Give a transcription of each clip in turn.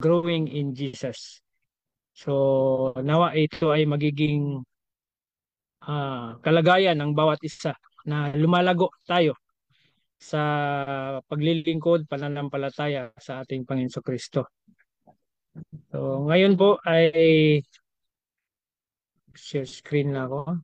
growing in Jesus. So nawa ito ay magiging kalagayan ng bawat isa na lumalago tayo sa paglilingkod, pananampalataya sa ating Panginoon Kristo. So ngayon po ay share screen na ako.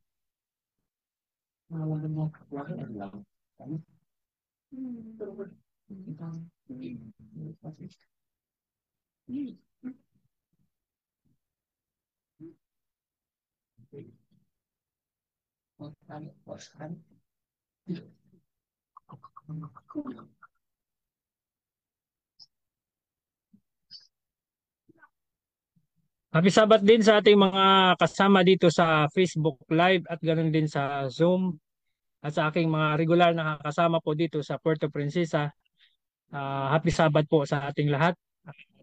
Happy Sabat din sa ating mga kasama dito sa Facebook Live at ganoon din sa Zoom at sa aking mga regular na kasama po dito sa Puerto Princesa. Happy Sabat po sa ating lahat.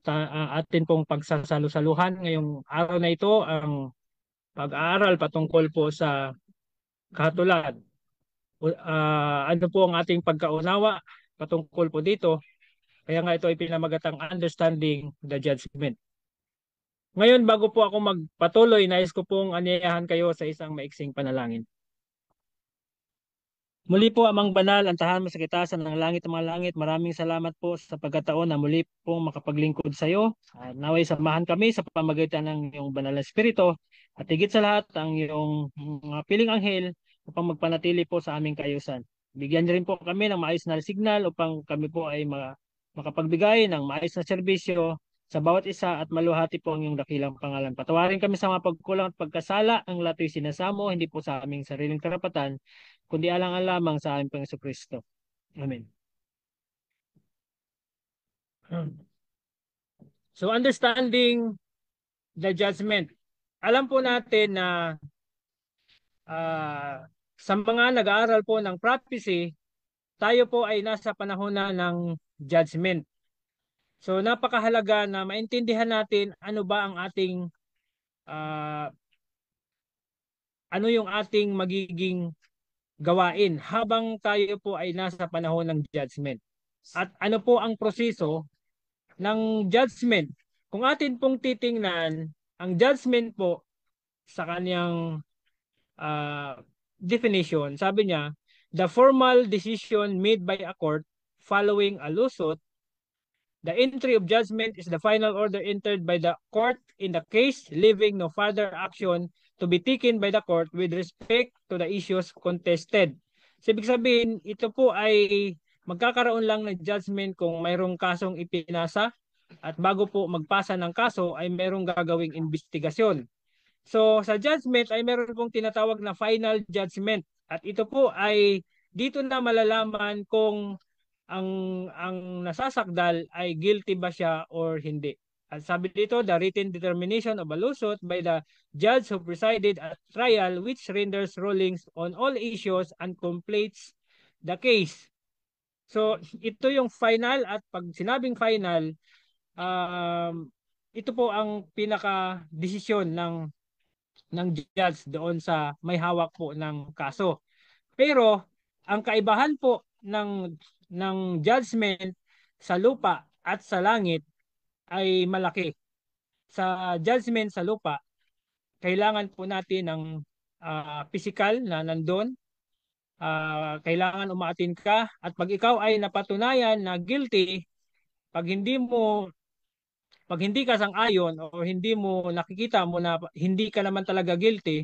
Atin pong pagsasalusaluhan ngayong araw na ito ang pag-aaral patungkol po sa katulad. Ano po ang ating pagkaunawa patungkol po dito? Kaya nga ito ay pinamagatang understanding the judgment. Ngayon, bago po ako magpatuloy, nais ko pong anyayahan kayo sa isang maiksing panalangin. Muli po, Amang Banal, ang tahan mo sa kitasan ng langit at mga langit, maraming salamat po sa pagkataon na muli pong makapaglingkod sa iyo. Naway samahan kami sa pamamagitan ng iyong banal na espiritu at higit sa lahat ang iyong mga piling anghel upang magpanatili po sa aming kaayusan. Bigyan niyo rin po kami ng maayos na signal upang kami po ay makapagbigay ng maayos na serbisyo sa bawat isa at maluhati po ang iyong dakilang pangalan. Patawarin kami sa mga pagkulang at pagkasala, ang lahat ay sinasamo, hindi po sa aming sariling karapatan, kundi alang-alang lamang sa aming Panginoon Kristo. Amen. So understanding the judgment. Alam po natin na sa mga nag-aaral po ng prophecy, tayo po ay nasa panahon na ng judgment. So napakahalaga na maintindihan natin ano ba ang ating ano yung ating magiging gawain habang tayo po ay nasa panahon ng judgment. At ano po ang proseso ng judgment? Kung atin pong titingnan, ang judgment po sa kanyang definition, sabi niya, the formal decision made by a court following a lawsuit. The entry of judgment is the final order entered by the court in the case, leaving no further action to be taken by the court with respect to the issues contested. So, ibig sabihin, ito po ay magkakaroon lang ng judgment kung mayroong kasong ipinasa at bago po magpasa ng kaso ay mayroong gagawing investigasyon. So sa judgment ay meron pong tinatawag na final judgment at ito po ay dito na malalaman kung ang nasasakdal ay guilty ba siya or hindi. At sabi dito, the written determination of a lawsuit by the judge who presided at trial which renders rulings on all issues and completes the case. So ito yung final at pag sinabing final, ito po ang pinaka-desisyon ng judge doon sa may hawak po ng kaso. Pero ang kaibahan po ng judgment sa lupa at sa langit ay malaki. Sa judgment sa lupa, kailangan po natin ng physical na nandun. Kailangan umaatin ka at pag ikaw ay napatunayan na guilty, pag hindi mo pag hindi ka sang-ayon o hindi mo nakikita mo na hindi ka naman talaga guilty,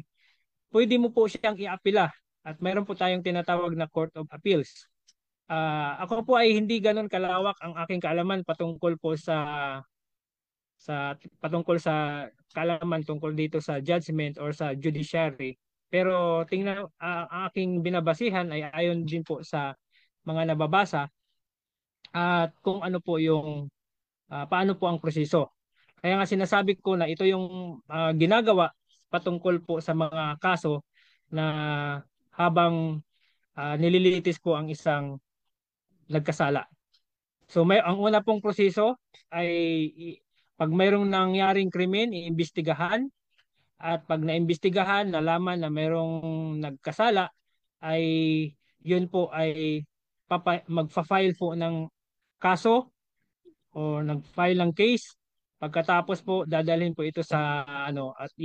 pwede mo po siyang iapila at mayroon po tayong tinatawag na Court of Appeals. Ako po ay hindi ganun kalawak ang aking kaalaman patungkol sa kaalaman tungkol dito sa judgment or sa judiciary. Pero tingnan ang aking binabasihan ay ayon din po sa mga nababasa at kung ano po yung paano po ang proseso. Kaya nga sinasabi ko na ito yung ginagawa patungkol po sa mga kaso na habang nililitis po ang isang nagkasala. So ang una pong proseso ay pag mayroong nangyaring krimen, iimbestigahan at pag naimbestigahan, nalaman na mayroong nagkasala ay yun po ay magfa-file po ng kaso o nag-file ng case Pagkatapos po dadalhin po ito sa ano at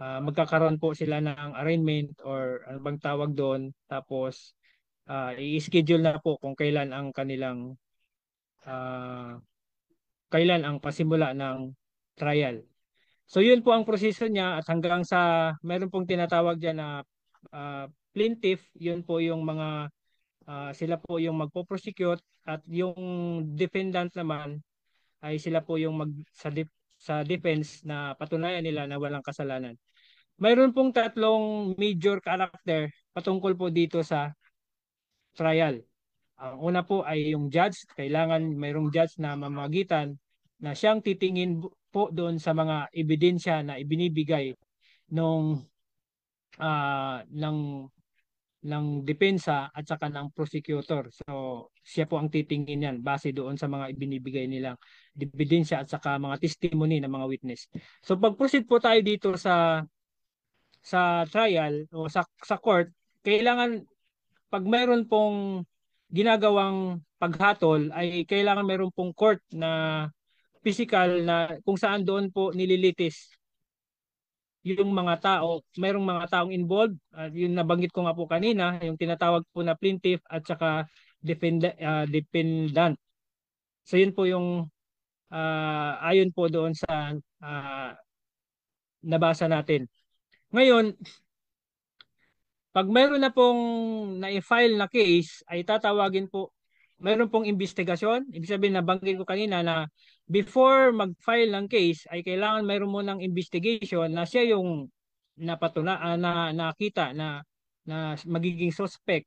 magkakaroon po sila ng arraignment or ano bang tawag doon. Tapos i-schedule na po kung ah, kailan ang pasimula ng trial. So yun po ang proseso niya at hanggang sa meron pong tinatawag diyan na plaintiff, yun po yung mga sila po yung magpo-prosecute at yung defendant naman ay sila po yung sa defense na patunayan nila na walang kasalanan. Mayroon pong tatlong major character patungkol po dito sa trial. Ang una po ay yung judge. Kailangan mayroong judge na mamagitan na siyang titingin po doon sa mga ebidensya na ibinibigay nung ng depensa at saka ng prosecutor. So, siya po ang titingin yan base doon sa mga ibinibigay nilang ebidensya at saka mga testimony ng mga witness. So, pag-proceed po tayo dito sa trial o sa court, kailangan pag mayroon pong ginagawang paghatol ay kailangan mayroon pong court na physical na kung saan doon po nililitis yung mga tao, mayroong mga taong involved, yung nabanggit ko nga po kanina, yung tinatawag po na plaintiff at saka defendant. So yun po yung ayon po doon sa nabasa natin. Ngayon, pag mayroon na pong na-file na case, ay tatawagin po, mayroon pong investigasyon. Ibig sabihin, nabanggit ko kanina na before mag-file ng case, ay kailangan mayroon mo ng investigation na siya yung nakita na magiging suspect.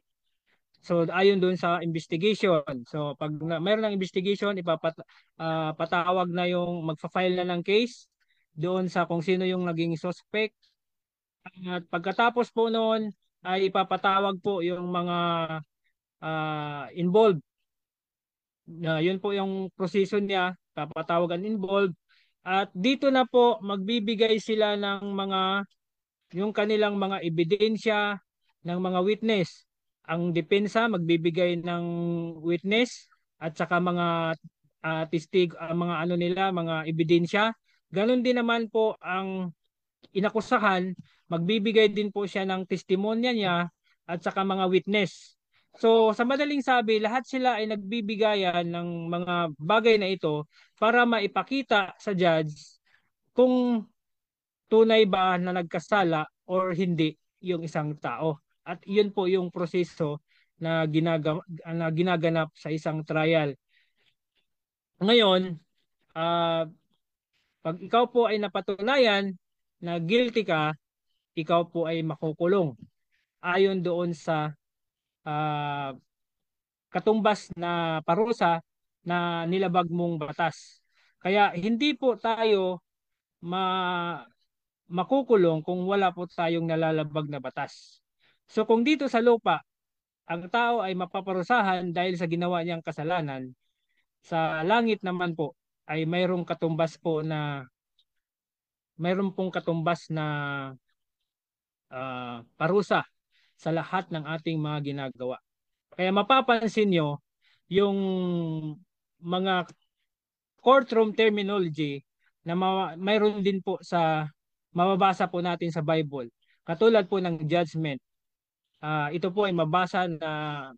So ayon doon sa investigation. So pag mayroon ng investigation, patawag na yung magfa-file na ng case doon sa kung sino yung naging suspect. At pagkatapos po noon ay ipapatawag po yung mga involved. Yun po yung proseso niya, papatawag ang involved. At dito na po magbibigay sila ng yung kanilang mga ebidensya ng mga witness. Ang depensa magbibigay ng witness at saka mga mga ano nila, mga ebidensya. Ganon din naman po ang inakusahan, magbibigay din po siya ng testimonya niya at saka mga witness. So sa madaling sabi, lahat sila ay nagbibigayan ng mga bagay na ito para maipakita sa judge kung tunay ba na nagkasala or hindi yung isang tao. At yun po yung proseso na ginaganap sa isang trial. Ngayon, uh, pag ikaw po ay napatunayan na guilty ka, ikaw po ay makukulong ayon doon sa uh, katumbas na parusa na nilabag mong batas. Kaya hindi po tayo makukulong kung wala po tayong nalalabag na batas. So kung dito sa lupa, ang tao ay mapaparusahan dahil sa ginawa niyang kasalanan, sa langit naman po ay mayroon pong katumbas na parusa sa lahat ng ating mga ginagawa. Kaya mapapansin nyo yung mga courtroom terminology na mayroon din po sa mababasa po natin sa Bible. Katulad po ng judgment. Ito po ay mabasa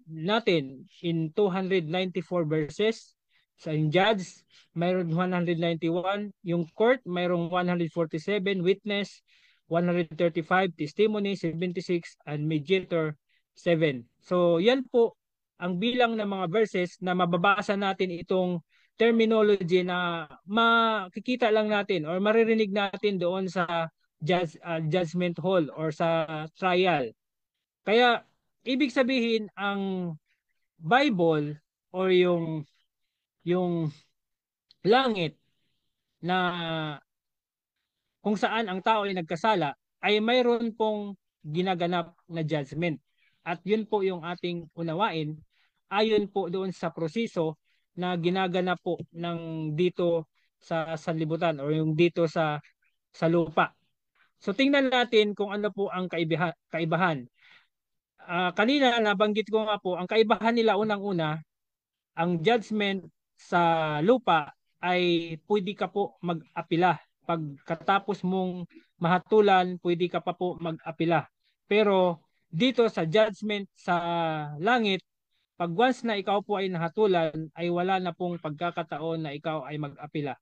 natin in 294 verses. Sa judge, mayroon 191. Yung court, mayroong 147. Witness, 135. Testimony, 76. And mediator, 7. So yan po ang bilang ng mga verses na mababasa natin itong terminology na makikita lang natin or maririnig natin doon sa judgment hall or sa trial. Kaya ibig sabihin ang Bible or yung langit na kung saan ang tao ay nagkasala ay mayroon pong ginaganap na judgment. At yun po yung ating unawain ayon po doon sa proseso na ginaganap po ng dito sa sanlibutan o yung dito sa lupa. So tingnan natin kung ano po ang kaibahan. Kanina nabanggit ko nga po, ang kaibahan nila unang-una, ang judgment sa lupa ay pwede ka po mag-apila. Pagkatapos mong mahatulan, pwede ka pa po mag-apila. Pero dito sa judgment sa langit, pag once na ikaw po ay nahatulan, ay wala na pong pagkakataon na ikaw ay mag-apila.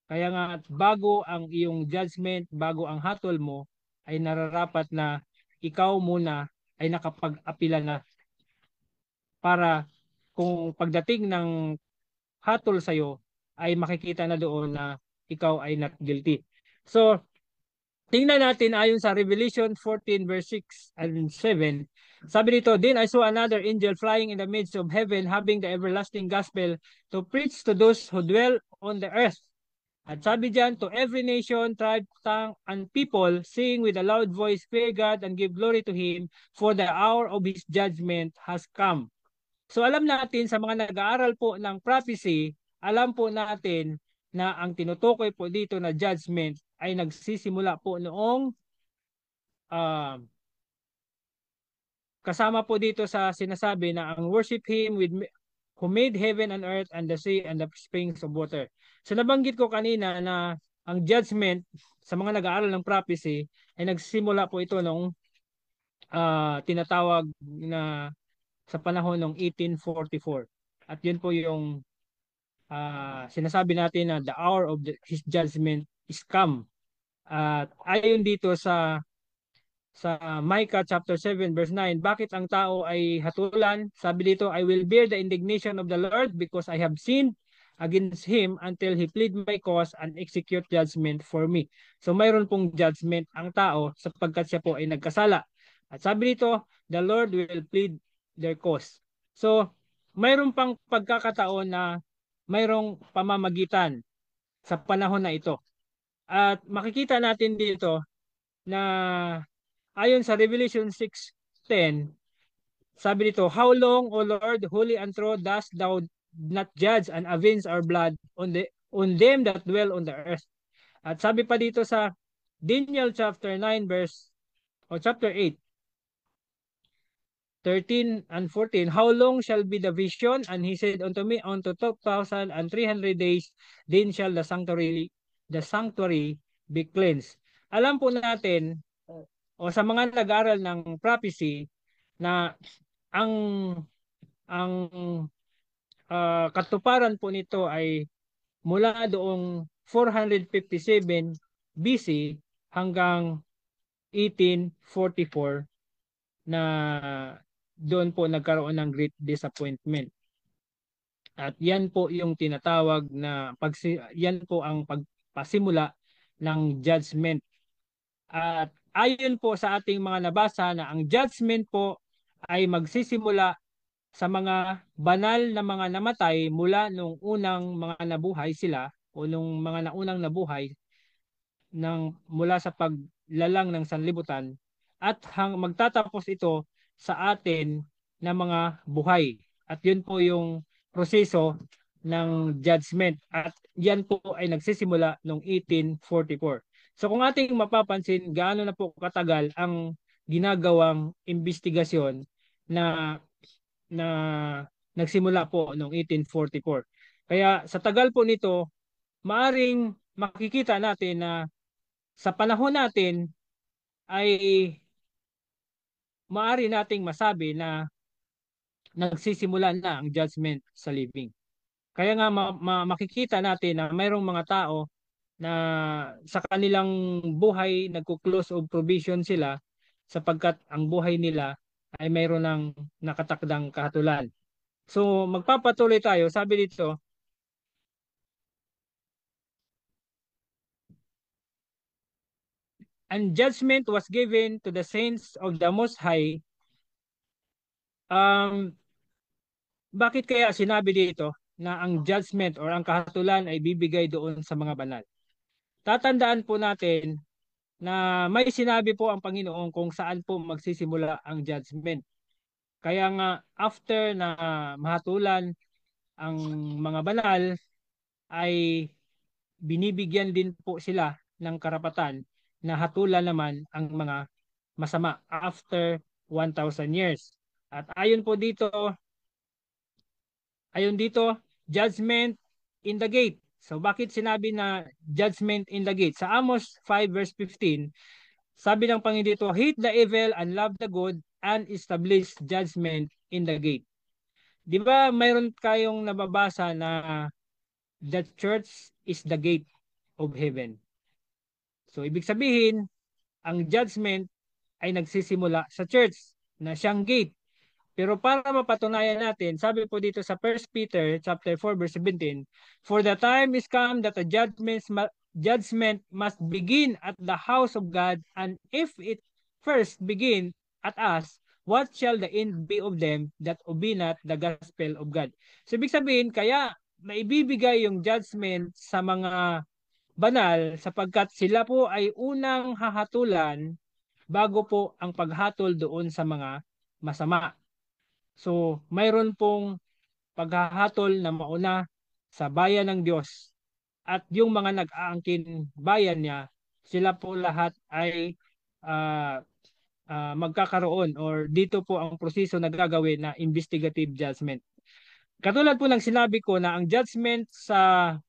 Kaya nga bago ang iyong judgment, bago ang hatol mo, ay nararapat na ikaw muna ay nakapag-apila na para kung pagdating ng hatol sa'yo ay makikita na doon na ikaw ay not guilty. So, tingnan natin ayon sa Revelation 14 verse 6 and 7. Sabi dito, Then I saw another angel flying in the midst of heaven, having the everlasting gospel to preach to those who dwell on the earth. At sabi diyan, to every nation, tribe, tongue, and people, sing with a loud voice, fear God and give glory to Him, for the hour of His judgment has come. So alam natin sa mga nag-aaral po ng prophecy, alam po natin na ang tinutukoy po dito na judgment ay nagsisimula po noong uh, kasama po dito sa sinasabi na ang worship Him with who made heaven and earth and the sea and the springs of water. So nabanggit ko kanina na ang judgment sa mga nag-aaral ng prophecy ay nagsimula po ito nung tinatawag na sa panahon ng 1844. At yun po yung sinasabi natin na the hour of His judgment is come. At ayon dito sa Micah chapter 7 verse 9, bakit ang tao ay hatulan? Sabi dito, I will bear the indignation of the Lord because I have sinned against Him until He plead my cause and execute judgment for me. So mayroon pong judgment ang tao sapagkat siya po ay nagkasala. At sabi dito, the Lord will plead their cause. So mayroon pang pagkakataon na mayroong pamamagitan sa panahon na ito. At makikita natin dito na ayon sa Revelation 6:10, sabi dito, How long, O Lord, holy and true, dost thou not judge and avenge our blood on them that dwell on the earth? At sabi pa dito sa Daniel chapter 9 verse o chapter 8, 13 and 14, How long shall be the vision? And he said unto me, unto 2,300 days, then shall the sanctuary be cleansed. Alam po natin, o sa mga nag-aaral ng prophecy, na ang katuparan po nito ay mula doong 457 BC hanggang 1844 na doon po nagkaroon ng great disappointment. At yan po yung tinatawag na yan po ang pagpasimula ng judgment. At ayon po sa ating mga nabasa na ang judgment po ay magsisimula sa mga banal na mga namatay mula nung unang mga nabuhay sila o nung mga naunang nabuhay mula sa paglalang ng sanlibutan at magtatapos ito sa atin na mga buhay. At yun po yung proseso ng judgment at yan po ay nagsisimula noong 1844. So kung ating mapapansin, gaano na po katagal ang ginagawang investigasyon na na nagsimula po noong 1844. Kaya sa tagal po nito, maaring makikita natin na sa panahon natin ay maari nating masabi na nagsisimula na ang judgment sa living. Kaya nga makikita natin na mayroong mga tao na sa kanilang buhay nagko-close of provision sila sapagkat ang buhay nila ay mayroon ng nakatakdang kahatulan. So magpapatuloy tayo. Sabi dito, and judgment was given to the saints of the Most High. Bakit kaya sinabi dito na ang judgment or ang kahatulan ay bibigay doon sa mga banal? Tatandaan po natin na may sinabi po ang Panginoon kung saan po magsisimula ang judgment. Kaya nga after na mahatulan ang mga banal ay binibigyan din po sila ng karapatan na hatulan naman ang mga masama after 1,000 years. At ayon dito, judgment in the gate. So bakit sinabi na judgment in the gate? Sa Amos 5 verse 15, sabi ng Panginoon dito, hate the evil and love the good and establish judgment in the gate. Di ba mayroon kayong nababasa na the church is the gate of heaven. So ibig sabihin, ang judgment ay nagsisimula sa church na siyang gate. Pero para mapatunayan natin, sabi po dito sa 1 Peter chapter 4 verse 17, for the time is come that the judgment must begin at the house of God, and if it first begin at us, what shall the end be of them that obey not the gospel of God? So ibig sabihin, kaya maibibigay yung judgment sa mga banal sapagkat sila po ay unang hahatulan bago po ang paghatol doon sa mga masama. So, mayroon pong paghahatol na mauna sa bayan ng Diyos at yung mga nag-aangkin bayan niya, sila po lahat ay uh, magkakaroon or dito po ang proseso na gagawin na investigative judgment. Katulad po ng sinabi ko na ang judgment sa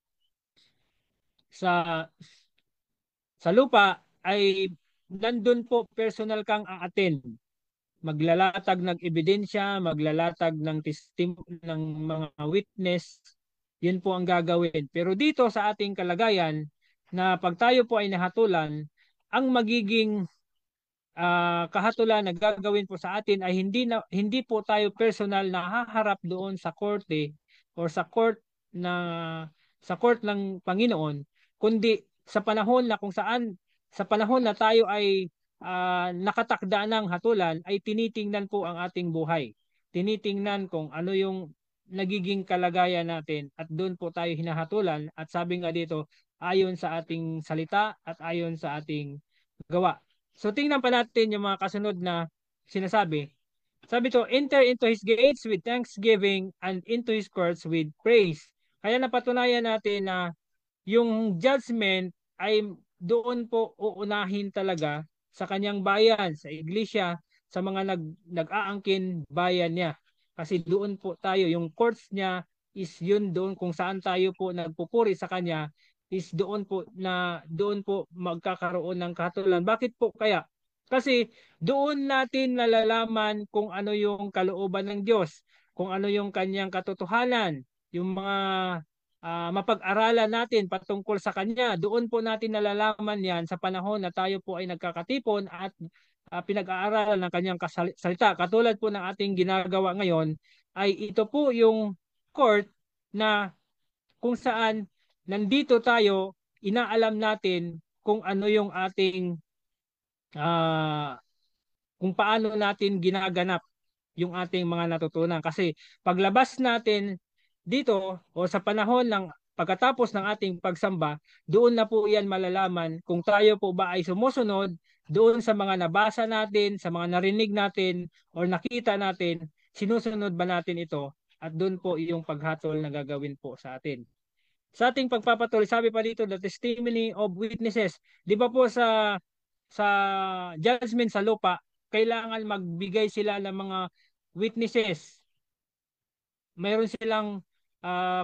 sa lupa ay nandun po personal kang aattend, maglalatag ng ebidensya, maglalatag ng ng mga witness, yun po ang gagawin. Pero dito sa ating kalagayan na pag tayo po ay nahatulan, ang magiging kahatulan na gagawin po sa atin ay hindi po tayo personal na haharap doon sa korte or na sa court ng Panginoon, kundi sa panahon na kung saan sa panahon na tayo ay nakatakda ng hatulan ay tinitingnan po ang ating buhay. Tinitingnan kung ano yung nagiging kalagayan natin at doon po tayo hinahatulan at sabi nga dito ayon sa ating salita at ayon sa ating gawa. So tingnan pa natin yung mga kasunod na sinasabi. Sabi to, enter into his gates with thanksgiving and into his courts with praise. Kaya napatunayan natin na yung judgment ay doon po uunahin talaga sa kanyang bayan, sa iglesia, sa mga nag-aangkin bayan niya. Kasi doon po tayo, yung courts niya is yun doon kung saan tayo po nagpupuri sa kanya is doon po magkakaroon ng kahatulan. Bakit po kaya? Kasi doon natin nalalaman kung ano yung kalooban ng Diyos, kung ano yung kanyang katotohanan, yung mga mapag-aralan natin patungkol sa kanya. Doon po natin nalalaman yan sa panahon na tayo po ay nagkakatipon at pinag-aaralan ng kanyang salita. Katulad po ng ating ginagawa ngayon ay ito po yung court na kung saan nandito tayo, inaalam natin kung ano yung ating kung paano natin ginaganap yung ating mga natutunan. Kasi paglabas natin dito o sa panahon ng pagkatapos ng ating pagsamba, doon na po yan malalaman kung tayo po ba ay sumusunod doon sa mga nabasa natin, sa mga narinig natin o nakita natin, sinusunod ba natin ito? At doon po yung paghatol na gagawin po sa atin. Sa ating pagpapatuloy, sabi pa dito, the testimony of witnesses. Di ba po sa judgment sa lupa, kailangan magbigay sila ng mga witnesses. Mayroon silang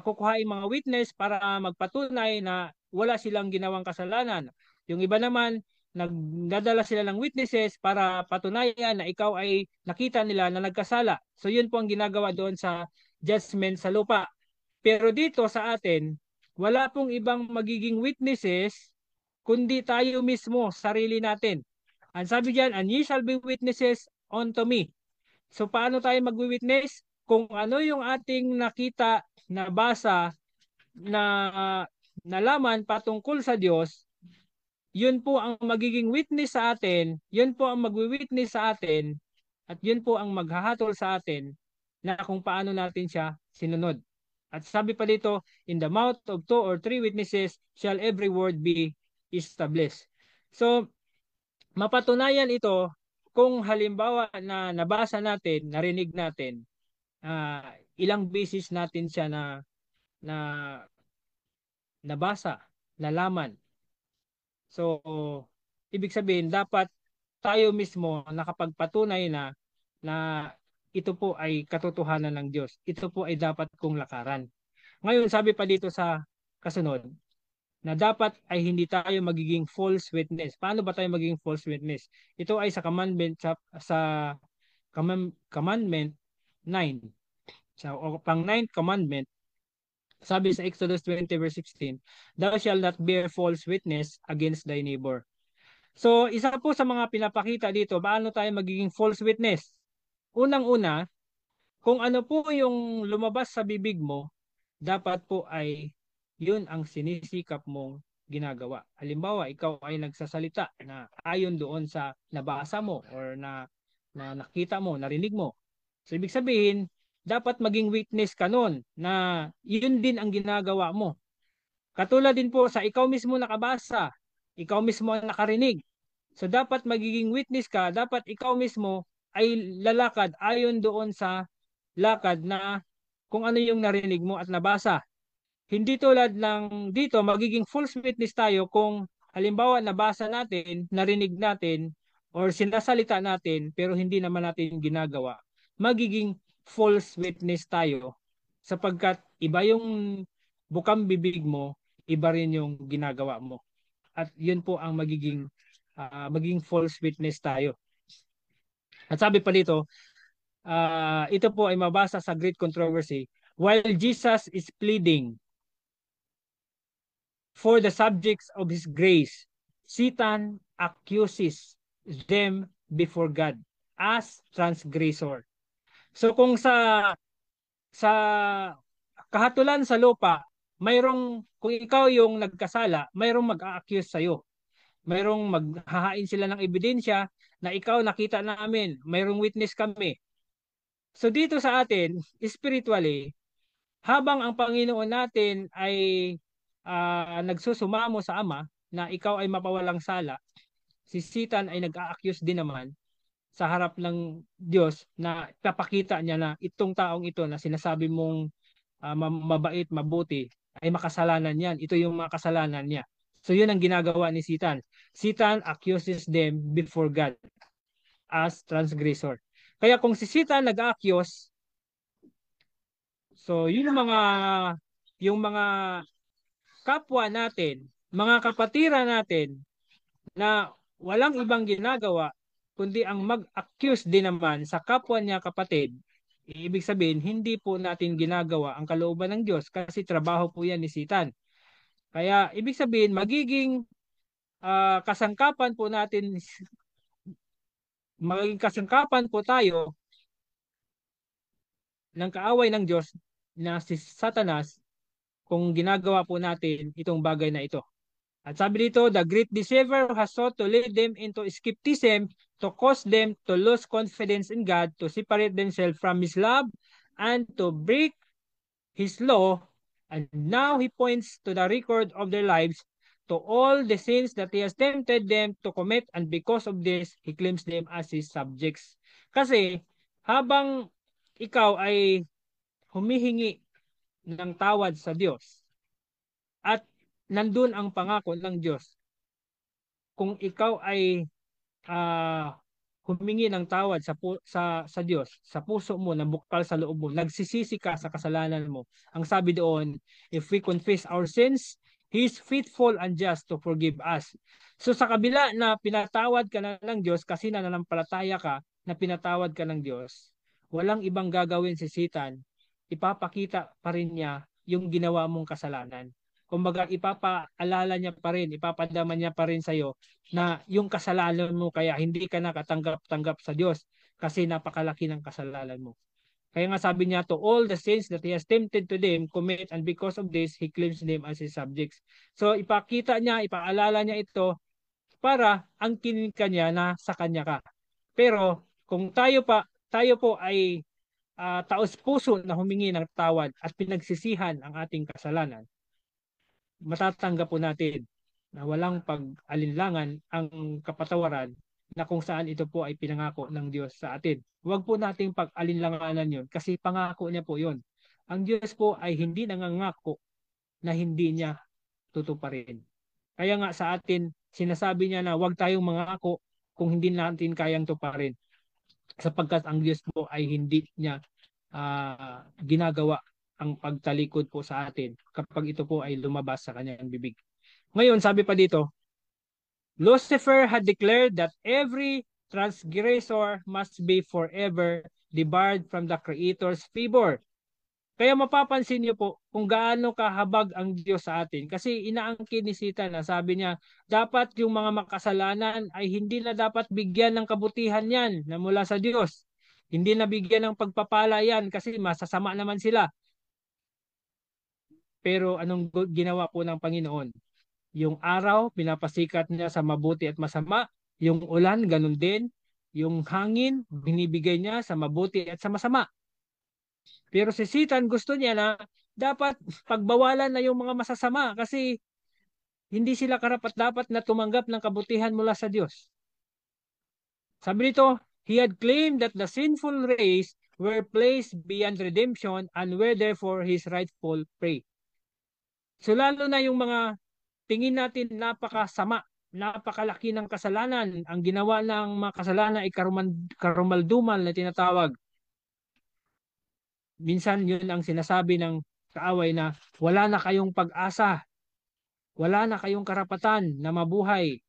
kukuhain mga witness para magpatunay na wala silang ginawang kasalanan. Yung iba naman, nagdadala sila ng witnesses para patunayan na ikaw ay nakita nila na nagkasala. So yun po ang ginagawa doon sa judgment sa lupa. Pero dito sa atin, wala pong ibang magiging witnesses kundi tayo mismo, sarili natin. Ang sabi diyan, and ye shall be witnesses unto me. So paano tayo magwi-witness? Kung ano yung ating nakita, nabasa, na nalaman patungkol sa Diyos, yun po ang magiging witness sa atin, yun po ang magwi-witness sa atin, at yun po ang maghahatol sa atin na kung paano natin siya sinunod. At sabi pa dito, in the mouth of 2 or 3 witnesses shall every word be established. So, mapatunayan ito kung halimbawa na nabasa natin, narinig natin, ilang beses natin siya na nabasa, nalaman. So, ibig sabihin, dapat tayo mismo nakapagpatunay na ito po ay katotohanan ng Diyos. Ito po ay dapat kong lakaran. Ngayon, sabi pa dito sa kasunod, na dapat ay hindi tayo magiging false witness. Paano ba tayo magiging false witness? Ito ay sa commandment sa commandment 9. Sa o pang 9th commandment, sabi sa Exodus 20 verse 16, thou shalt not bear false witness against thy neighbor. So, isa po sa mga pinapakita dito, paano tayo magiging false witness? Unang-una, kung ano po yung lumabas sa bibig mo, dapat po ay yun ang sinisikap mong ginagawa. Halimbawa, ikaw ay nagsasalita na ayon doon sa nabasa mo or na nakita mo, narinig mo. So, ibig sabihin, dapat maging witness ka nun na yun din ang ginagawa mo. Katulad din po sa ikaw mismo nakabasa, ikaw mismo ang nakarinig. So dapat magiging witness ka, dapat ikaw mismo ay lalakad ayon doon sa lakad na kung ano yung narinig mo at nabasa. Hindi tulad ng dito, magiging false witness tayo kung halimbawa nabasa natin, narinig natin, or sinasalita natin pero hindi naman natin ginagawa. Magiging false witness tayo sapagkat iba yung bukang bibig mo, iba rin yung ginagawa mo. At yun po ang magiging false witness tayo. At sabi pa dito, ito po ay mabasa sa Great Controversy. While Jesus is pleading for the subjects of His grace, Satan accuses them before God as transgressor. So kung sa kahatulan sa lupa, kung ikaw yung nagkasala, mayroong mag-a-accuse sa'yo. Mayroong maghahain sila ng ebidensya na ikaw nakita namin, mayroong witness kami. So dito sa atin, spiritually, habang ang Panginoon natin ay nagsusumamo sa Ama na ikaw ay mapawalang sala, si Satan ay nag-a-accuse din naman sa harap ng Diyos na papakita niya na itong taong ito na sinasabi mong mabait, mabuti, ay makasalanan yan. Ito yung mga kasalanan niya. So yun ang ginagawa ni Satan. Satan accuses them before God as transgressor. Kaya kung si Satan nag-accuse, so yun yung mga kapwa natin, mga kapatiran natin na walang ibang ginagawa kundi ang mag-accuse din naman sa kapwa niya kapatid, ibig sabihin hindi po natin ginagawa ang kalooban ng Diyos kasi trabaho po yan ni Satan. Kaya ibig sabihin magiging kasangkapan po natin, magiging kasangkapan po tayo ng kaaway ng Diyos na si Satanas kung ginagawa po natin itong bagay na ito. At sabi dito, the great deceiver has sought to lead them into skepticism, to cause them to lose confidence in God, to separate themselves from His love, and to break His law. And now He points to the record of their lives, to all the sins that He has tempted them to commit, and because of this, He claims them as His subjects. Kasi, habang ikaw ay humihingi ng tawad sa Diyos, at nandun ang pangako ng Diyos, kung ikaw ay uh, humingi ng tawad sa Diyos, sa puso mo, na bukal sa loob mo, nagsisisi ka sa kasalanan mo. Ang sabi doon, if we confess our sins, He is faithful and just to forgive us. So sa kabila na pinatawad ka na ng Diyos kasi nananampalataya ka na pinatawad ka ng Diyos, walang ibang gagawin si Satan. Ipapakita pa rin niya yung ginawa mong kasalanan. Kumbaga ipapaalala niya pa rin, ipapadama niya pa rin sa iyo na yung kasalanan mo kaya hindi ka nakatanggap-tanggap sa Diyos kasi napakalaki ng kasalanan mo. Kaya nga sabi niya, to all the sins that He has tempted to them commit, and because of this, He claims them as His subjects. So ipakita niya, ipaalala niya ito para angkinin ka niya na sa kanya ka. Pero kung tayo po ay taos puso na humingi ng tawad at pinagsisihan ang ating kasalanan, matatanggap po natin na walang pag-alinlangan ang kapatawaran na kung saan ito po ay pinangako ng Diyos sa atin. Huwag po nating pag-alinlanganan yun kasi pangako niya po yun. Ang Diyos po ay hindi nangangako na hindi niya tutuparin. Kaya nga sa atin, sinasabi niya na huwag tayong mangako kung hindi natin kayang tuparin. Sapagkat ang Diyos po ay hindi niya ginagawa ang pagtalikod po sa atin kapag ito po ay lumabas sa kanyang bibig. Ngayon, sabi pa dito, Lucifer had declared that every transgressor must be forever debarred from the Creator's favor. Kaya mapapansin niyo po kung gaano kahabag ang Diyos sa atin. Kasi inaangkin ni Satan na sabi niya, dapat yung mga makasalanan ay hindi na dapat bigyan ng kabutihan yan na mula sa Diyos. Hindi na bigyan ng pagpapala yan kasi masasama naman sila. Pero anong ginawa po ng Panginoon? Yung araw, pinapasikat niya sa mabuti at masama. Yung ulan, ganun din. Yung hangin, binibigay niya sa mabuti at sa masama. Pero si Satan gusto niya na dapat pagbawalan na yung mga masasama kasi hindi sila karapat-dapat na tumanggap ng kabutihan mula sa Diyos. Sabi nito, he had claimed that the sinful race were placed beyond redemption and were therefore his rightful prey. So lalo na yung mga tingin natin napakasama, napakalaki ng kasalanan, ang ginawa ng mga kasalanan ay karumaldumal na tinatawag. Minsan yun ang sinasabi ng kaaway na wala na kayong pag-asa, wala na kayong karapatan na mabuhay.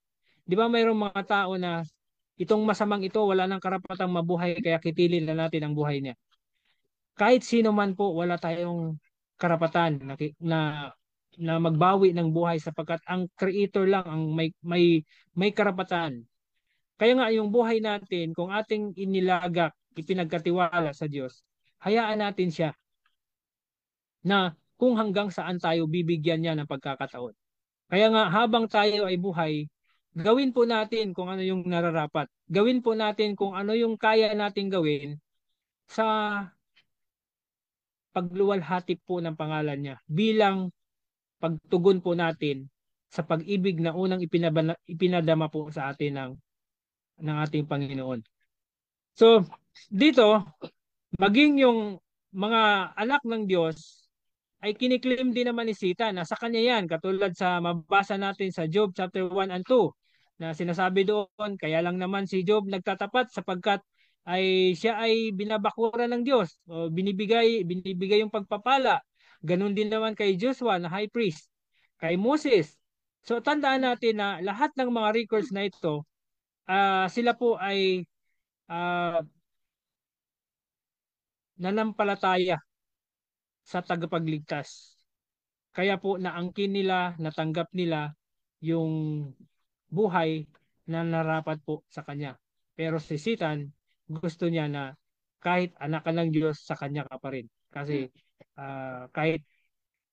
Di ba mayroong mga tao na itong masamang ito wala nang karapatang mabuhay kaya kitilin na natin ang buhay niya. Kahit sino man po wala tayong karapatan na magbawi ng buhay sapagkat ang creator lang ang may karapatan. Kaya nga yung buhay natin kung ating inilagak, ipinagkatiwala sa Diyos, hayaan natin siya na kung hanggang saan tayo bibigyan niya ng pagkakataon. Kaya nga habang tayo ay buhay, gawin po natin kung ano yung nararapat. Gawin po natin kung ano yung kaya nating gawin sa pagluwalhati po ng pangalan niya bilang pagtugon po natin sa pag-ibig na unang ipinadama po sa atin ng ating Panginoon. So, dito, maging yung mga anak ng Diyos ay kiniklaim din naman ni Satan na sa kanya yan, katulad sa mabasa natin sa Job chapter 1 and 2 na sinasabi doon, kaya lang naman si Job nagtatapat sapagkat siya ay binabakuran ng Diyos o binibigay yung pagpapala. Ganun din naman kay Joshua na high priest, kay Moses. So tandaan natin na lahat ng mga records na ito, sila po ay uh, nanampalataya sa tagapagligtas. Kaya po naangkin nila, natanggap nila yung buhay na narapat po sa kanya. Pero si Satan, gusto niya na kahit anak ka ng Diyos, sa kanya ka pa rin. Kasi kahit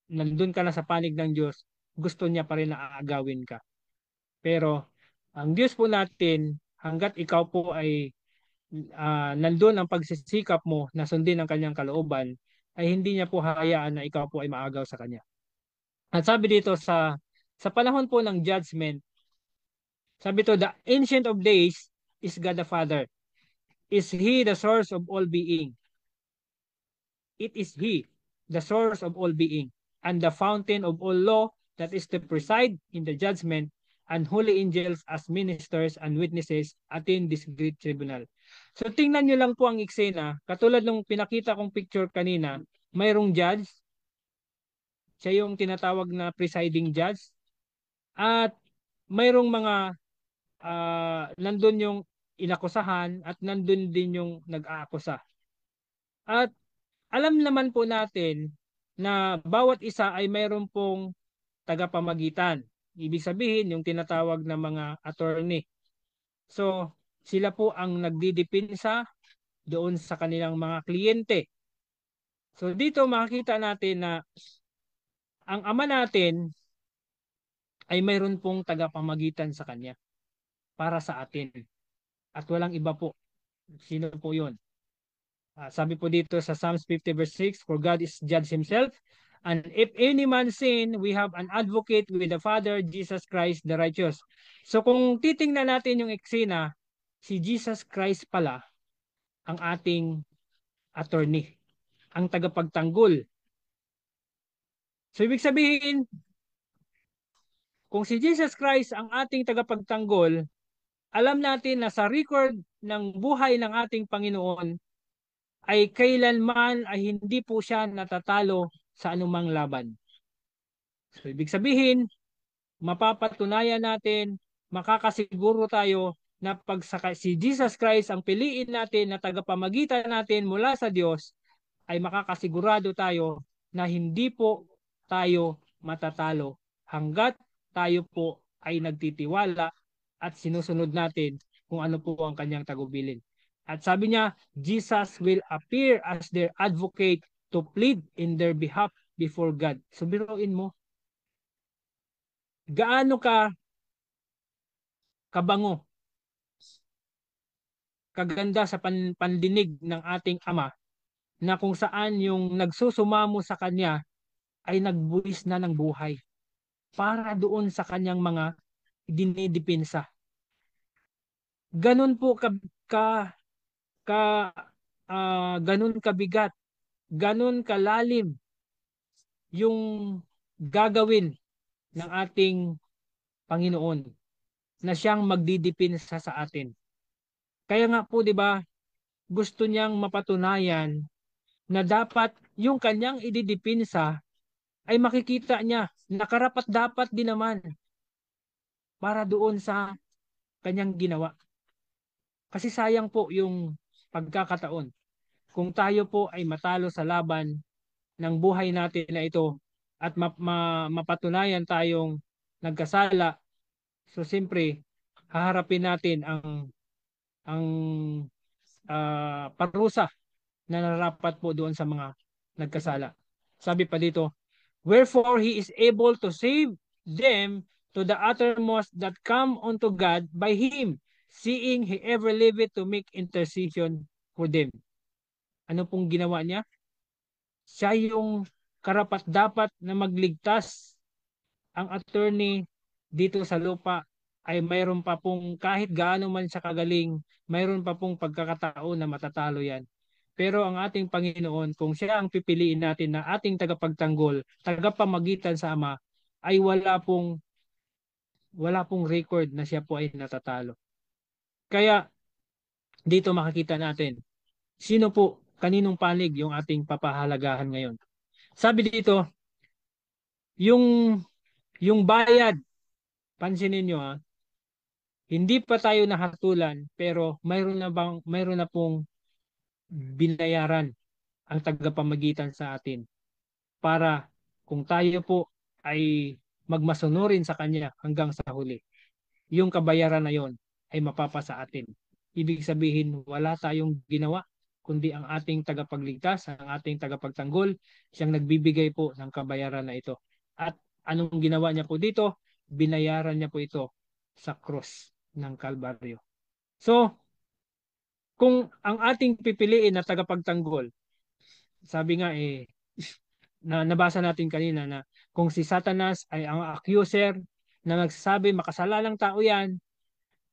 nandun ka na sa panig ng Diyos, gusto niya pa rin na aagawin ka. Pero ang Diyos po natin, hanggat ikaw po ay nandun ang pagsisikap mo na sundin ang kanyang kalooban, ay hindi niya po hayaan na ikaw po ay maagaw sa kanya. At sabi dito sa panahon po ng judgment, sabi to, the Ancient of Days is God the Father. Is He the source of all being? It is He, the source of all being, and the fountain of all law that is to preside in the judgment, and holy angels as ministers and witnesses attend this great tribunal. So tingnan nyo lang po ang eksena, katulad nung pinakita kong picture kanina, mayroong judge, siya yung tinatawag na presiding judge, at mayroong mga nandun yung inakusahan at nandun din yung nag-aakusa. At alam naman po natin na bawat isa ay mayroon pong tagapamagitan. Ibig sabihin yung tinatawag na mga attorney. So sila po ang nagdidipinsa doon sa kanilang mga kliyente. So dito makikita natin na ang Ama natin ay mayroon pong tagapamagitan sa kanya para sa atin. At walang iba po. Sino po yun? Sabi po dito sa Psalms 50 verse 6, for God is judge himself, and if any man sin, we have an advocate with the Father, Jesus Christ the righteous. So kung titingnan natin yung eksena, si Jesus Christ pala ang ating attorney, ang tagapagtanggol. So ibig sabihin, kung si Jesus Christ ang ating tagapagtanggol, alam natin na sa record ng buhay ng ating Panginoon, ay kailanman ay hindi po siya natatalo sa anumang laban. So, ibig sabihin, mapapatunayan natin, makakasiguro tayo na pag si Jesus Christ ang piliin natin na tagapamagitan natin mula sa Diyos, ay makakasigurado tayo na hindi po tayo matatalo hanggat tayo po ay nagtitiwala at sinusunod natin kung ano po ang kanyang tagubilin. At sabi niya, Jesus will appear as their advocate to plead in their behalf before God. So biruin mo, gaano ka kabango, kaganda sa pandinig ng ating Ama na kung saan yung nagsusumamo sa Kanya ay nagbuwis na ng buhay para doon sa Kanyang mga dinidipinsa. Ganun po ka, ka ganun kabigat, ganun kalalim yung gagawin ng ating Panginoon na siyang magdidipinsa sa atin. Kaya nga po 'di ba, gusto niyang mapatunayan na dapat yung kanyang ididipinsa ay makikita niya na karapat dapat din naman para doon sa kanyang ginawa. Kasi sayang po yung pagkakataon. Kung tayo po ay matalo sa laban ng buhay natin na ito at mapatunayan tayong nagkasala, so siyempre haharapin natin ang parusa na narapat po doon sa mga nagkasala. Sabi pa dito, wherefore he is able to save them to the uttermost that come unto God by him, seeing he ever liveth to make intercession for them. Ano pong ginawa niya? Siya yung karapat-dapat na magligtas. Ang attorney dito sa lupa ay mayroon pa pong kahit gaano man siya kagaling, mayroon pa pong pagkakataon na matatalo yan. Pero ang ating Panginoon, kung siya ang pipiliin natin na ating tagapagtanggol, tagapamagitan sa Ama, ay wala pong record na siya po ay natatalo. Kaya dito makikita natin, sino po, kaninong panig yung ating papahalagahan ngayon. Sabi dito, yung yung bayad, pansinin niyo ha, hindi pa tayo nahatulan pero mayroon na pong binayaran ang tagapamagitan sa atin para kung tayo po ay magmasunurin sa kanya hanggang sa huli. Yung kabayaran na yon ay mapapasa atin. Ibig sabihin wala tayong ginawa kundi ang ating tagapagligtas, ang ating tagapagtanggol, siyang nagbibigay po ng kabayaran na ito. At anong ginawa niya po dito? Binayaran niya po ito sa cross ng Kalbaryo. So, kung ang ating pipiliin na tagapagtanggol, sabi nga na nabasa natin kanina na kung si Satanas ay ang accuser na nagsasabi makasalanang tao yan,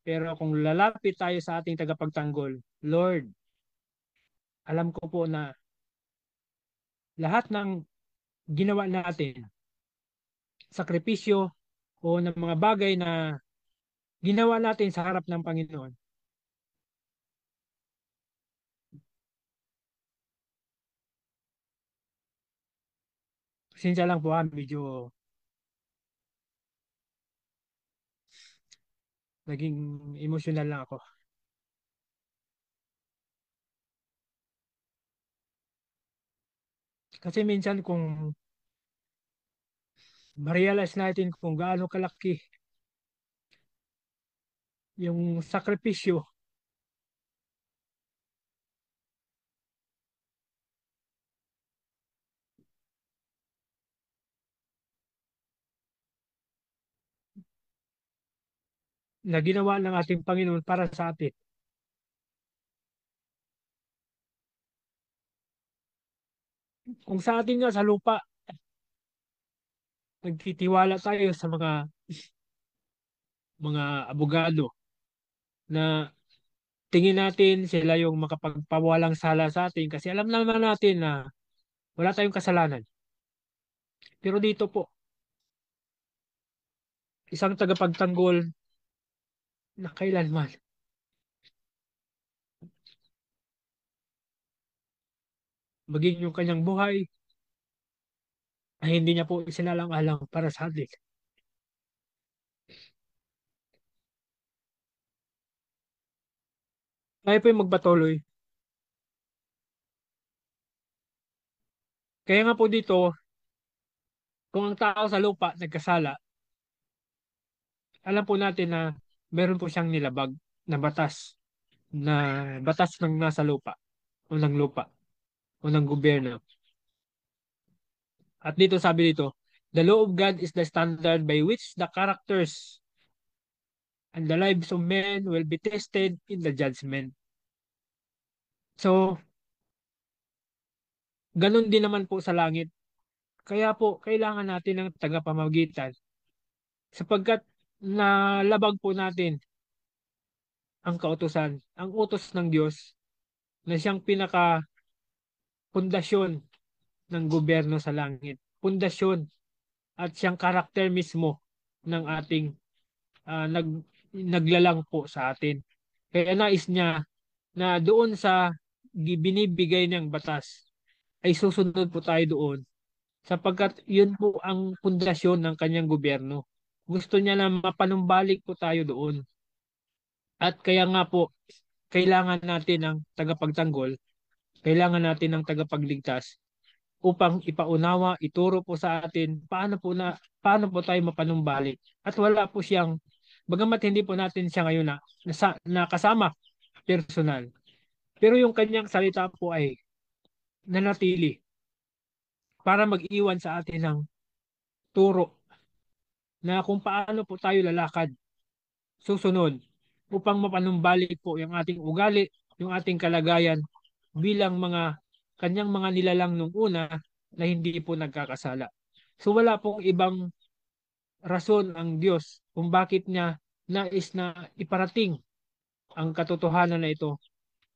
pero kung lalapit tayo sa ating tagapagtanggol, Lord, alam ko po na lahat ng ginawa natin, sakripisyo o ng mga bagay na ginawa natin sa harap ng Panginoon, pasensya lang po medyo naging emotional lang ako. Kasi minsan kung ma-realize natin kung gaano kalaki yung sakripisyo na ginawa ng ating Panginoon para sa atin. Kung sa atin nga sa lupa, nagtitiwala tayo sa mga abogado na tingin natin sila yung makapagpawalang sala sa atin kasi alam naman natin na wala tayong kasalanan. Pero dito po, isang tagapagtanggol na kailanman maging yung kanyang buhay ay hindi niya po isinalang-alang para sa atin. Tayo po yung magpatuloy. Kaya nga po dito, kung ang tao sa lupa nagkasala, alam po natin na meron po siyang nilabag na na batas ng nasa lupa o ng gobyerno. At dito sabi dito, the law of God is the standard by which the characters and the lives of men will be tested in the judgment. So, ganun din naman po sa langit. Kaya po, kailangan natin ng tagapamagitan sapagkat nalabag po natin ang kautusan, ang utos ng Diyos na siyang pinaka-pundasyon ng gobyerno sa langit. Pundasyon at siyang karakter mismo ng ating nag, naglalang po sa atin. Kaya nais niya na doon sa binibigay niyang batas ay susunod po tayo doon sapagkat yun po ang pundasyon ng kanyang gobyerno. Gusto niya na mapanumbalik po tayo doon. At kaya nga po, kailangan natin ng tagapagtanggol, kailangan natin ng tagapagligtas upang ipaunawa, ituro po sa atin paano po tayo mapanumbalik. At wala po siyang, bagamat hindi po natin siya ngayon na kasama personal. Pero yung kanyang salita po ay nanatili para mag-iwan sa atin ng turo na kung paano po tayo lalakad, susunod, upang mapanumbalik po yung ating ugali, yung ating kalagayan bilang kanyang mga nilalang nung una na hindi po nagkakasala. So wala pong ibang rason ang Diyos kung bakit niya nais na iparating ang katotohanan na ito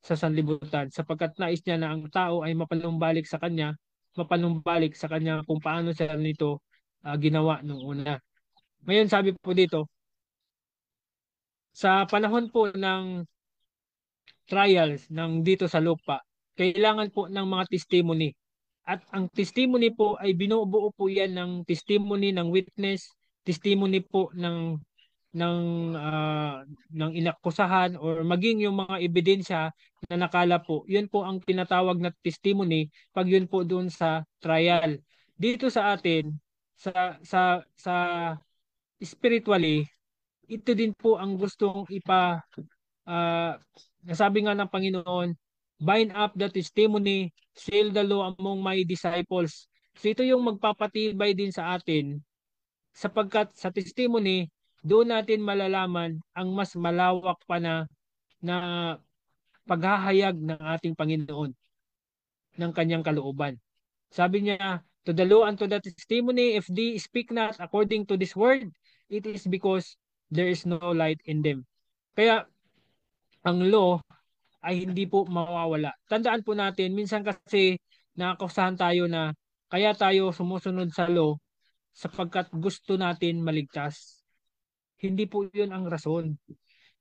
sa sanlibutan sapagkat nais niya na ang tao ay mapanumbalik sa kanya kung paano siya nito ginawa nung una. Ngayon sabi po dito, sa panahon po ng trials ng dito sa lupa, kailangan po ng mga testimony. At ang testimony po ay binubuo po yan ng testimony ng witness, testimony po ng ng inakusahan or maging yung mga ebidensya na nakala po. Yun po ang tinatawag na testimony pag yun po doon sa trial. Dito sa atin sa spiritually, ito din po ang gustong uh, nasabi nga ng Panginoon, bind up the testimony, seal the law among my disciples. So ito yung magpapatibay din sa atin sapagkat sa testimony, doon natin malalaman ang mas malawak pa na paghahayag ng ating Panginoon ng kanyang kalooban. Sabi niya, to the law and to the testimony, if they speak not according to this word, it is because there is no light in them. Kaya ang law ay hindi po mawawala. Tandaan po natin, minsan kasi nakakusahan tayo na kaya tayo sumusunod sa law sapagkat gusto natin maligtas. Hindi po yun ang rason.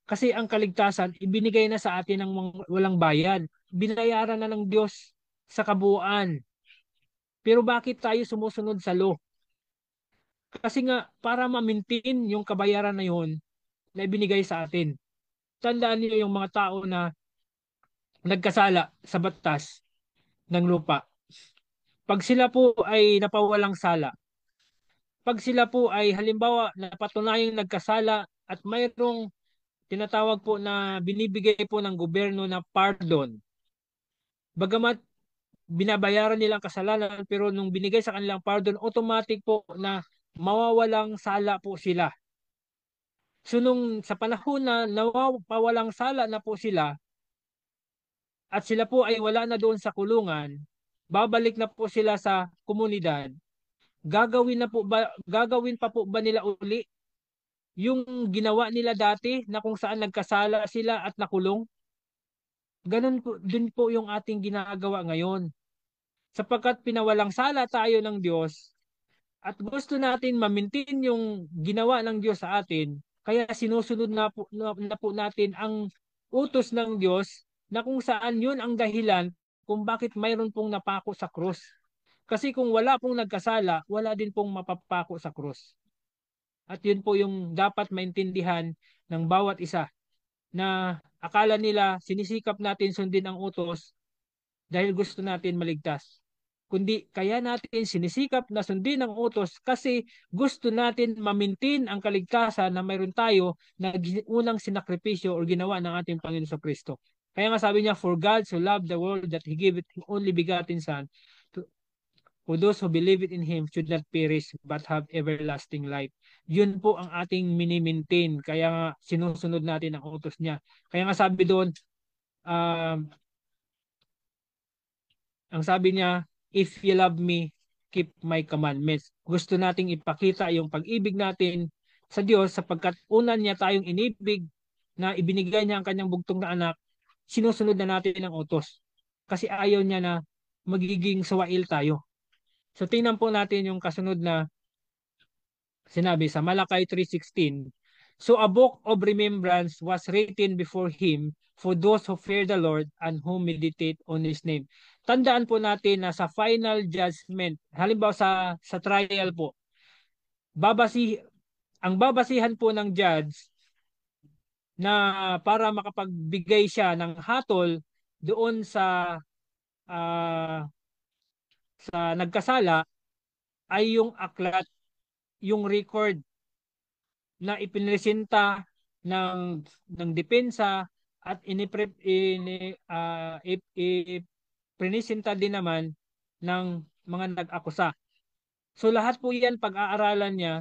Kasi ang kaligtasan, ibinigay na sa atin ng walang bayad. Binayaran na ng Diyos sa kabuuan. Pero bakit tayo sumusunod sa law? Kasi nga, para ma-maintain yung kabayaran na yun na ibinigay sa atin. Tandaan niyo yung mga tao na nagkasala sa batas ng lupa. Pag sila po ay napawalang sala, pag sila po ay halimbawa napatunayang nagkasala at mayroong tinatawag po na binibigay po ng gobyerno na pardon. Bagamat binabayaran nilang kasalanan pero nung binigay sa kanilang pardon, automatic po na mawawalang sala po sila. So nung sa panahon na nawawalang sala na po sila at sila po ay wala na doon sa kulungan, babalik na po sila sa komunidad. Gagawin pa po ba nila uli yung ginawa nila dati na kung saan nagkasala sila at nakulong? Ganun po din po yung ating ginagawa ngayon. Sapagkat pinawalang sala tayo ng Diyos at gusto natin ma-maintain yung ginawa ng Diyos sa atin, kaya sinusunod na po natin ang utos ng Diyos na kung saan yun ang dahilan kung bakit mayroon pong napako sa krus. Kasi kung wala pong nagkasala, wala din pong mapapako sa krus. At yun po yung dapat maintindihan ng bawat isa na akala nila sinisikap natin sundin ang utos dahil gusto natin maligtas. Kundi kaya natin sinisikap na sundin ang utos kasi gusto natin mamintin ang kaligtasan na mayroon tayo na unang sinakripisyo o ginawa ng ating Panginoon sa Kristo. Kaya nga sabi niya, for God so loved the world that He gave it His only begotten Son, for those who believe it in Him should not perish but have everlasting life. Yun po ang ating minimintain. Kaya nga sinusunod natin ang utos niya. Kaya nga sabi doon, uh, ang sabi niya, if you love me, keep my commandments. Gusto nating ipakita yung pag-ibig natin sa Diyos sapagkat una niya tayong inibig na ibinigay niya ang kanyang bugtong na anak, sinusunod na natin ang utos. Kasi ayaw niya na magiging sawail tayo. So tingnan po natin yung kasunod na sinabi sa Malakay 3:16. So a book of remembrance was written before him for those who fear the Lord and who meditate on His name. Tandaan po natin na sa final judgment, halimbawa sa trial po, babasi ang babasihan po ng judge na para makapagbigay siya ng hatol doon ah, sa nagkasala ay yung aklat, yung record na ipinresenta ng depensa at ipinisinta din naman ng mga nag-akusa. So lahat po yan pag-aaralan niya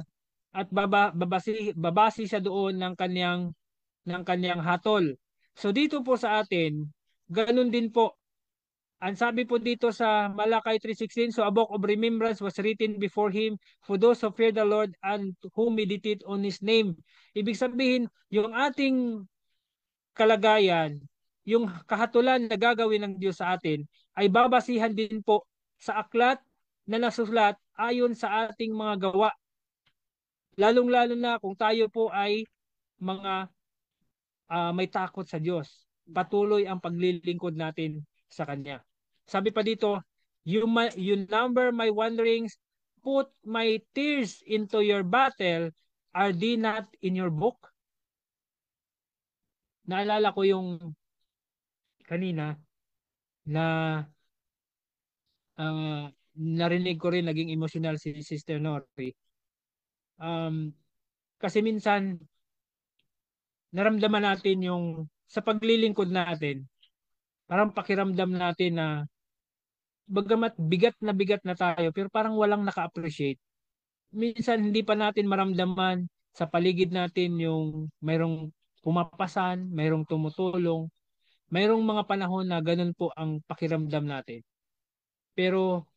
at babasi siya doon ng kanyang hatol. So dito po sa atin, ganun din po. Ang sabi po dito sa Malakay 3:16, so a book of remembrance was written before him for those who fear the Lord and who meditate on His name. Ibig sabihin, yung ating kalagayan, yung kahatulan na gagawin ng Diyos sa atin, ay babasihan din po sa aklat na nasulat ayon sa ating mga gawa. Lalong-lalo na kung tayo po ay mga may takot sa Diyos. Patuloy ang paglilingkod natin sa Kanya. Sabi pa dito, you number my wanderings, put my tears into your battle, are they not in your book? Naalala ko yung kanina na narinig ko rin, naging emotional si Sister Nori. Kasi minsan, naramdaman natin yung sa paglilingkod natin, parang pakiramdam natin na bagamat bigat na tayo, pero parang walang naka-appreciate. Minsan hindi pa natin maramdaman sa paligid natin yung mayroong pumapasan, mayroong tumutulong, mayroong mga panahon na ganun po ang pakiramdam natin. Pero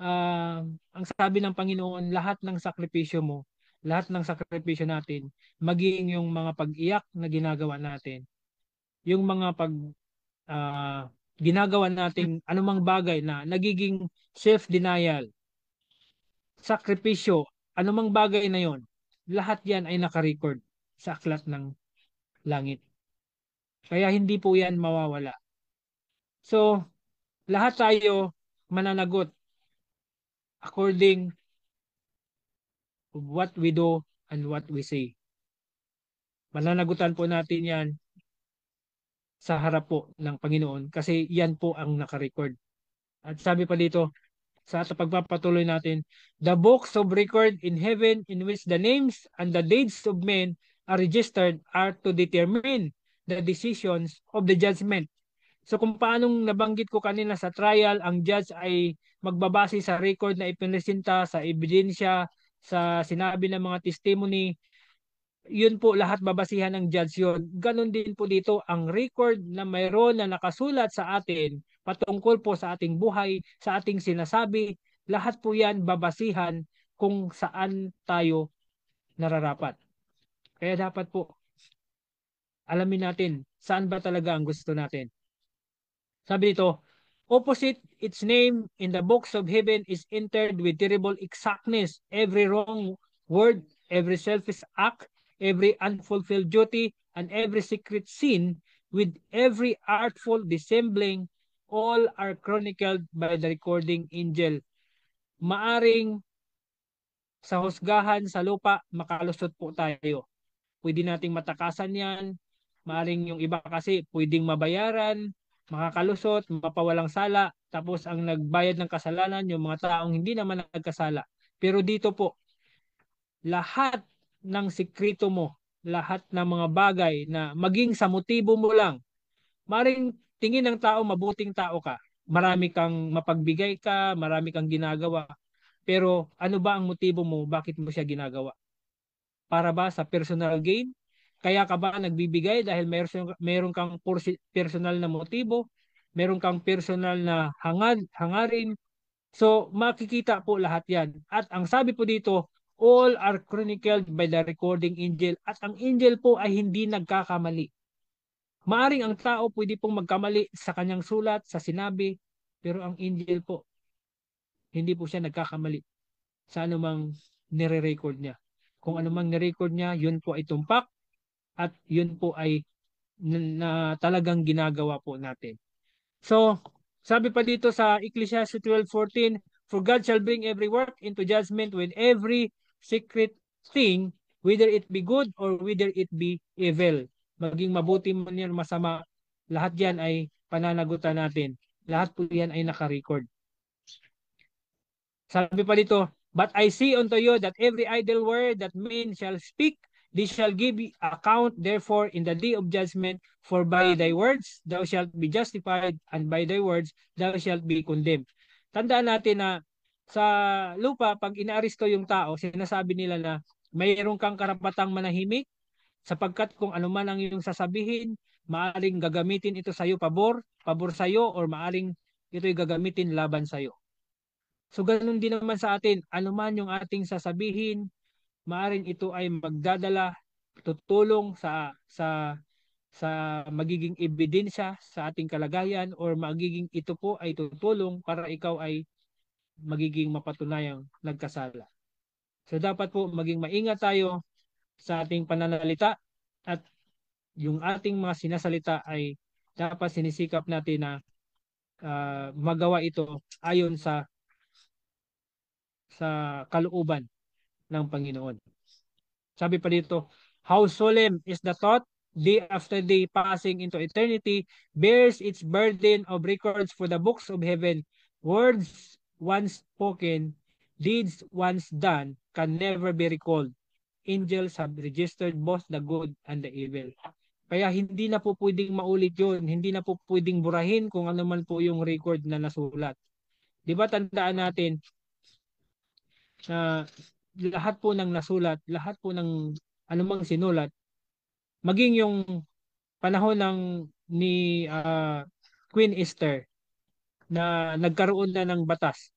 ang sabi ng Panginoon, lahat ng sakripisyo mo, lahat ng sakripisyo natin, maging yung mga pag-iyak na ginagawa natin, yung mga uh, ginagawa nating anumang bagay na nagiging self-denial, sakripisyo, anumang bagay na yon, lahat yan ay naka-record sa aklat ng langit. Kaya hindi po yan mawawala. So, lahat tayo mananagot according to what we do and what we say. Mananagutan po natin yan sa harap po ng Panginoon kasi yan po ang naka-record. At sabi pa dito, sa pagpapatuloy natin, the books of record in heaven in which the names and the deeds of men are registered are to determine the decisions of the judgment. So kung paanong nabanggit ko kanina sa trial, ang judge ay magbabase sa record na ipinresenta, sa ebidensya, sa sinabi ng mga testimony, yun po lahat babasihan ng judge yun. Ganon din po dito ang record na mayroon na nakasulat sa atin patungkol po sa ating buhay, sa ating sinasabi, lahat po yan babasihan kung saan tayo nararapat. Kaya dapat po alamin natin saan ba talaga ang gusto natin. Sabi dito, opposite its name in the books of heaven is entered with terrible exactness every wrong word, every selfish act, every unfulfilled duty, and every secret sin with every artful dissembling all are chronicled by the recording angel. Maaring sa husgahan sa lupa, makalusot po tayo. Pwede nating matakasan yan. Maaring yung iba kasi pwedeng mabayaran, makakalusot, mapawalang sala, tapos ang nagbayad ng kasalanan, yung mga taong hindi naman nagkasala. Pero dito po, lahat ng sikreto mo, lahat ng mga bagay na maging sa motibo mo lang, maring tingin ng tao, mabuting tao ka. Marami kang mapagbigay ka, marami kang ginagawa. Pero ano ba ang motibo mo? Bakit mo siya ginagawa? Para ba sa personal gain? Kaya ka ba nagbibigay dahil meron kang personal na motibo? Meron kang personal na hangarin? So makikita po lahat yan. At ang sabi po dito, all are chronicled by the recording angel. At ang angel po ay hindi nagkakamali. Maaring ang tao pwede pong magkamali sa kanyang sulat, sa sinabi, pero ang angel po, hindi po siya nagkakamali sa anumang nire-record niya. Kung anumang nire-record niya, yun po ay tumpak at yun po ay na talagang ginagawa po natin. So, sabi pa dito sa Ecclesiastes 12:14, for God shall bring every work into judgment with every secret thing, whether it be good or whether it be evil. Maging mabuti man yan, masama, lahat yan ay pananagutan natin. Lahat po yan ay naka-record. Sabi pa dito, but I say unto you that every idle word that men shall speak, they shall give account therefore in the day of judgment, for by thy words thou shalt be justified, and by thy words thou shalt be condemned. Tandaan natin na sa lupa, pag inaaresto yung tao, sinasabi nila na mayroon kang karapatang manahimik, sapagkat kung ano man ang iyong sasabihin, maaring gagamitin ito sa iyo pabor sa iyo, or maaring ito'y gagamitin laban sa iyo. So ganun din naman sa atin, ano man yung ating sasabihin, maaring ito ay magdadala, tutulong sa magiging ebidensya sa ating kalagayan, or magiging ito po ay tutulong para ikaw ay magiging mapatunayang nagkasala. So dapat po maging maingat tayo sa ating pananalita, at yung ating mga sinasalita ay dapat sinisikap natin na magawa ito ayon sa kalooban ng Panginoon. Sabi pa dito, how solemn is the thought, day after day passing into eternity, bears its burden of records for the books of heaven. Words once spoken, deeds once done, can never be recalled. Angels have registered both the good and the evil. Kaya hindi na po pwedeng maulit yun. Hindi na po pwedeng burahin kung ano man po yung record na nasulat. Di ba tandaan natin na lahat po ng nasulat, lahat po ng anumang sinulat, maging yung panahon ni Queen Esther na nagkaroon na ng batas,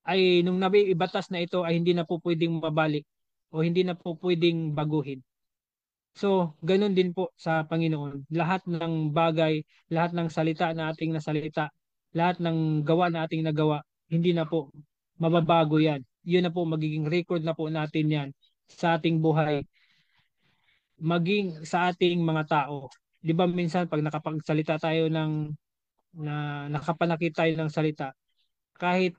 ay nung ibatas na ito ay hindi na po pwedeng mabalik o hindi na po pwedeng baguhin. So, ganun din po sa Panginoon. Lahat ng bagay, lahat ng salita na ating nasalita, lahat ng gawa na ating nagawa, hindi na po mababago yan. Yun na po, magiging record na po natin yan sa ating buhay, maging sa ating mga tao. Di ba minsan pag nakapagsalita tayo nakapanakit tayo ng salita, kahit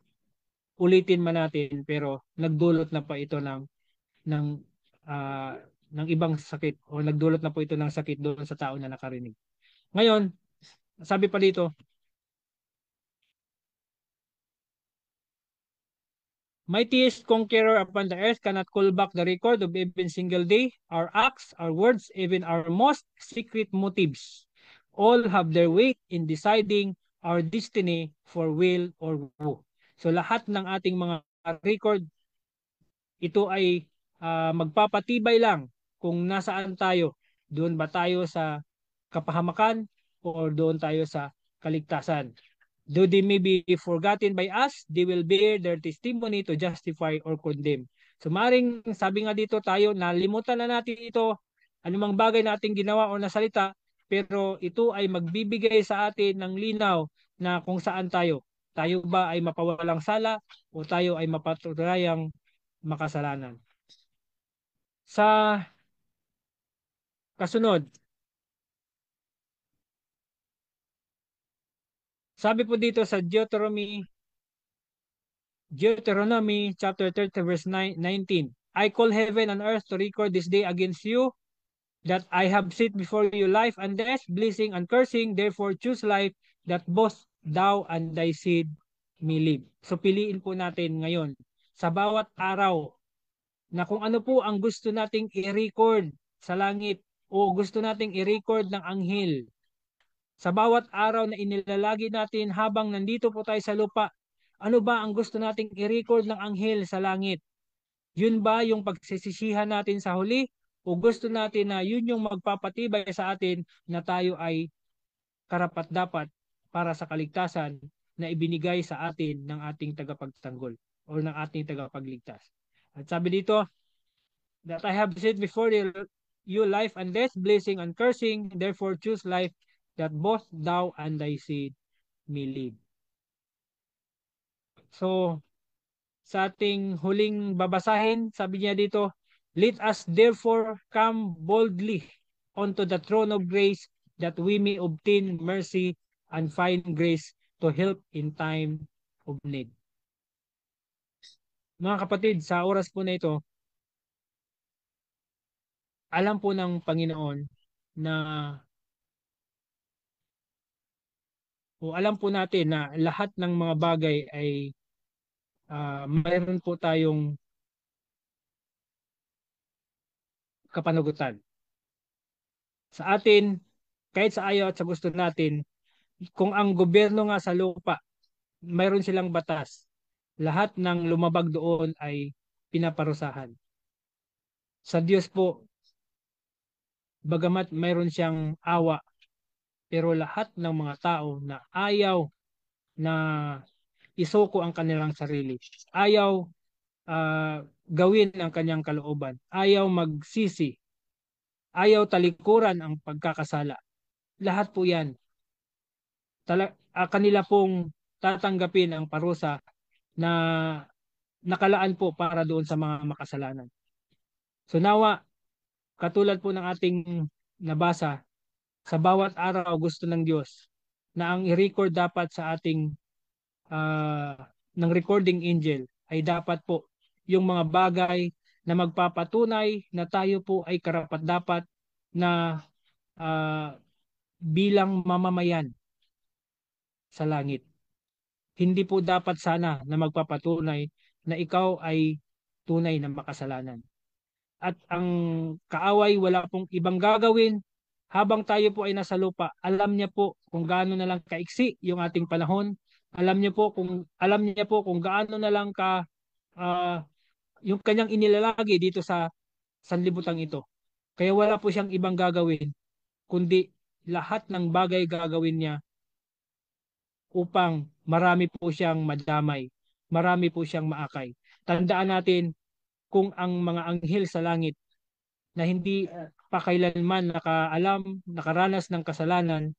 ulitin man natin, pero nagdulot na pa ito ng ah, ng ibang sakit, o nagdulot na po ito ng sakit doon sa tao na nakarinig. Ngayon, sabi pa dito, mightiest conqueror upon the earth cannot call back the record of even single day. Our acts, our words, even our most secret motives, all have their weight in deciding our destiny for will or woe. So lahat ng ating mga record, ito ay magpapatibay lang kung nasaan tayo. Doon ba tayo sa kapahamakan o doon tayo sa kaligtasan? Though they may be forgotten by us, they will bear their testimony to justify or condemn. So maring sabi nga dito tayo, nalimutan na natin ito, anumang bagay na ating ginawa o nasalita, pero ito ay magbibigay sa atin ng linaw na kung saan tayo. Tayo ba ay mapawalang sala o tayo ay mapatunayang makasalanan. Sa kasunod, Sabi po dito sa Deuteronomy chapter 30 verse 19, I call heaven and earth to record this day against you, that I have set before you life and death, blessing and cursing, therefore choose life, that both thou and thy seed may live. So piliin po natin ngayon sa bawat araw na kung ano po ang gusto nating i-record sa langit o gusto nating i-record ng anghel. Sa bawat araw na inilalagi natin habang nandito po tayo sa lupa, ano ba ang gusto nating i-record ng anghel sa langit? Yun ba yung pagsisisihan natin sa huli? O gusto natin na yun yung magpapatibay sa atin na tayo ay karapat-dapat para sa kaligtasan na ibinigay sa atin ng ating tagapagtanggol o ng ating tagapagligtas? At sabi dito, that I have set before you life and death, blessing and cursing, therefore choose life, that both thou and thy seed may live. So, sa ating huling babasahin, sabi niya dito, let us therefore come boldly onto the throne of grace, that we may obtain mercy and find grace to help in time of need. Mga kapatid, sa oras po na ito, alam po ng Panginoon na o alam po natin na lahat ng mga bagay ay mayroon po tayong kapanagutan. Sa atin, kahit sa ayaw at sa gusto natin, kung ang gobyerno nga sa lupa, mayroon silang batas, lahat ng lumabag doon ay pinaparusahan. Sa Diyos po, bagamat mayroon siyang awa, pero lahat ng mga tao na ayaw na isuko ang kanilang sarili, ayaw gawin ang kanyang kalooban, ayaw magsisi, ayaw talikuran ang pagkakasala. Lahat po yan, kanila pong tatanggapin ang parusa na nakalaan po para doon sa mga makasalanan. So nawa, katulad po ng ating nabasa, sa bawat araw gusto ng Diyos na ang i-record dapat sa ating uh, ng recording angel ay dapat po yung mga bagay na magpapatunay na tayo po ay karapat-dapat na bilang mamamayan sa langit. Hindi po dapat sana na magpapatunay na ikaw ay tunay na makasalanan. At ang kaaway wala pong ibang gagawin habang tayo po ay nasa lupa. Alam niya po kung gaano na lang kaiksi yung ating panahon. Alam niya po kung gaano na lang ka uh, yung kanyang inilalagi dito sa sanlibutan ito. Kaya wala po siyang ibang gagawin kundi lahat ng bagay gagawin niya upang marami po siyang madamay, marami po siyang maakay. Tandaan natin kung ang mga anghel sa langit na hindi pa kailanman nakaalam, nakaranas ng kasalanan,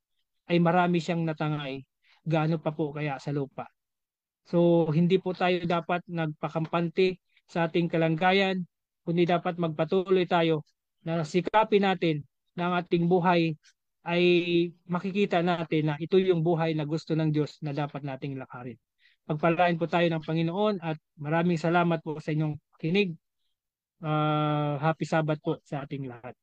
ay marami siyang natangay. Gaano pa po kaya sa lupa? So, hindi po tayo dapat nagpakampante sa ating kalangkayan, kundi dapat magpatuloy tayo na sikapin natin na ang ating buhay ay makikita natin na ito yung buhay na gusto ng Diyos na dapat nating lakarin. Pagpalain po tayo ng Panginoon at maraming salamat po sa inyong kinig. Happy Sabbath po sa ating lahat.